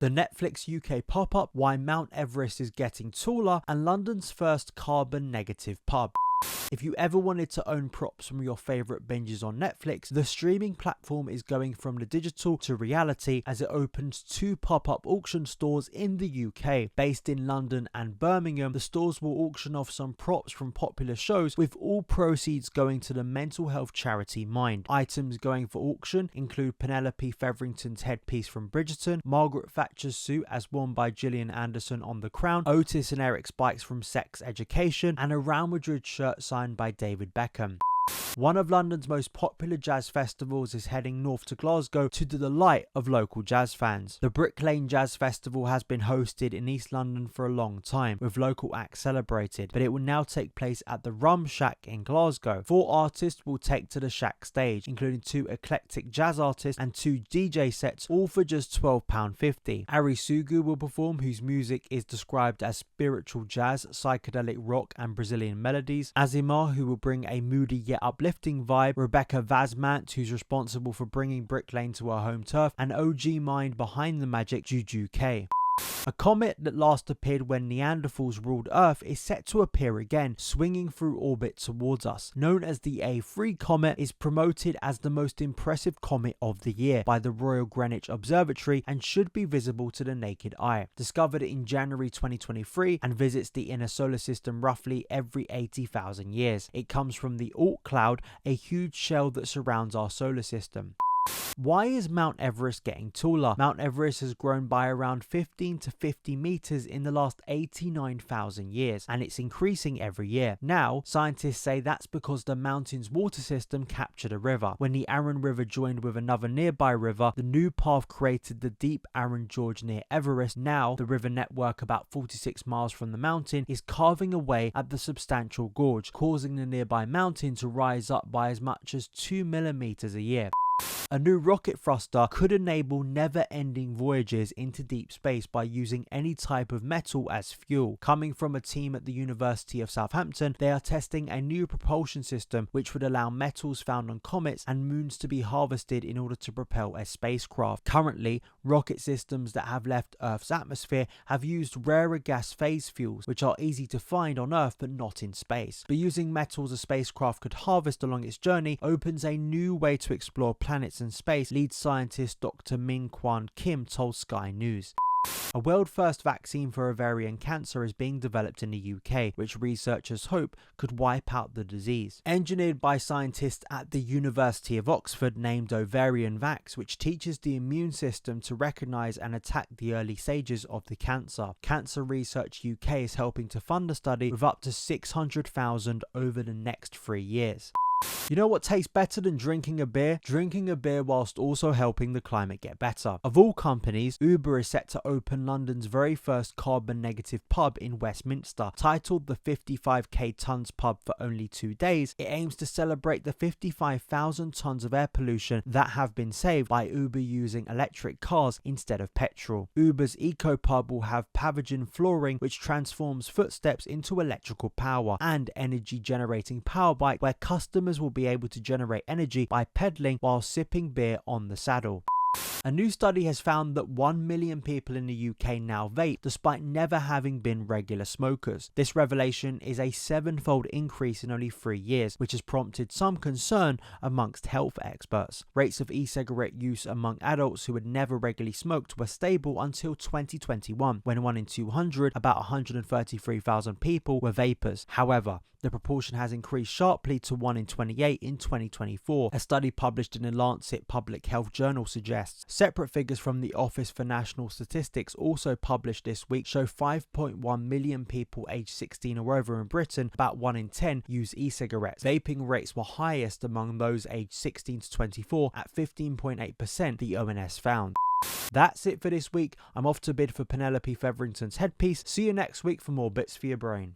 the Netflix UK pop-up, why Mount Everest is getting taller, and London's first carbon negative pub. If you ever wanted to own props from your favourite binges on Netflix, the streaming platform is going from the digital to reality as it opens 2 pop-up auction stores in the UK. Based in London and Birmingham, the stores will auction off some props from popular shows, with all proceeds going to the mental health charity Mind. Items going for auction include Penelope Featherington's headpiece from Bridgerton, Margaret Thatcher's suit as worn by Gillian Anderson on The Crown, Otis and Eric's bikes from Sex Education, and a Real Madrid shirt signed by David Beckham. One of London's most popular jazz festivals is heading north to Glasgow to the delight of local jazz fans. The Brick Lane Jazz Festival has been hosted in East London for a long time, with local acts celebrated, but it will now take place at the Rum Shack in Glasgow. 4 artists will take to the Shack stage, including 2 eclectic jazz artists and 2 DJ sets, all for just £12.50. Ari Sugu will perform, whose music is described as spiritual jazz, psychedelic rock and Brazilian melodies. Azimar, who will bring a moody yet uplifting vibe, Rebecca Vazmant, who's responsible for bringing Brick Lane to our home turf, and OG mind behind the magic, Juju K. A comet that last appeared when Neanderthals ruled Earth is set to appear again, swinging through orbit towards us. Known as the A3 comet, is promoted as the most impressive comet of the year by the Royal Greenwich Observatory and should be visible to the naked eye. Discovered in January 2023 and visits the inner solar system roughly every 80,000 years. It comes from the Oort cloud, a huge shell that surrounds our solar system. Why is Mount Everest getting taller? Mount Everest has grown by around 15 to 50 meters in the last 89,000 years, and it's increasing every year. Now, scientists say that's because the mountain's water system captured a river. When the Arun River joined with another nearby river, the new path created the deep Arun Gorge near Everest. Now, the river network about 46 miles from the mountain is carving away at the substantial gorge, causing the nearby mountain to rise up by as much as 2 millimeters a year. A new rocket thruster could enable never-ending voyages into deep space by using any type of metal as fuel. Coming from a team at the University of Southampton, they are testing a new propulsion system which would allow metals found on comets and moons to be harvested in order to propel a spacecraft. Currently, rocket systems that have left Earth's atmosphere have used rarer gas phase fuels, which are easy to find on Earth but not in space. But using metals a spacecraft could harvest along its journey opens a new way to explore planets and space, lead scientist Dr. Min Kwan Kim told Sky News. A world-first vaccine for ovarian cancer is being developed in the UK, which researchers hope could wipe out the disease. Engineered by scientists at the University of Oxford, named Ovarian Vax, which teaches the immune system to recognise and attack the early stages of the cancer. Cancer Research UK is helping to fund the study with up to $600,000 over the next 3 years. You know what tastes better than drinking a beer? Drinking a beer whilst also helping the climate get better. Of all companies, Uber is set to open London's very first carbon negative pub in Westminster. Titled the 55k tons pub for only 2 days, it aims to celebrate the 55,000 tons of air pollution that have been saved by Uber using electric cars instead of petrol. Uber's eco pub will have Pavagen flooring which transforms footsteps into electrical power, and energy generating power bike where customers will be able to generate energy by pedaling while sipping beer on the saddle. A new study has found that 1 million people in the UK now vape despite never having been regular smokers. This revelation is a 7-fold increase in only 3 years, which has prompted some concern amongst health experts. Rates of e-cigarette use among adults who had never regularly smoked were stable until 2021, when 1 in 200, about 133,000 people, were vapers. However, the proportion has increased sharply to 1 in 28 in 2024. A study published in the Lancet Public Health Journal suggests. Separate figures from the Office for National Statistics, also published this week, show 5.1 million people aged 16 or over in Britain, about 1 in 10, use e-cigarettes. Vaping rates were highest among those aged 16 to 24 at 15.8%, the ONS found. That's it for this week. I'm off to bid for Penelope Featherington's headpiece. See you next week for more bits for your brain.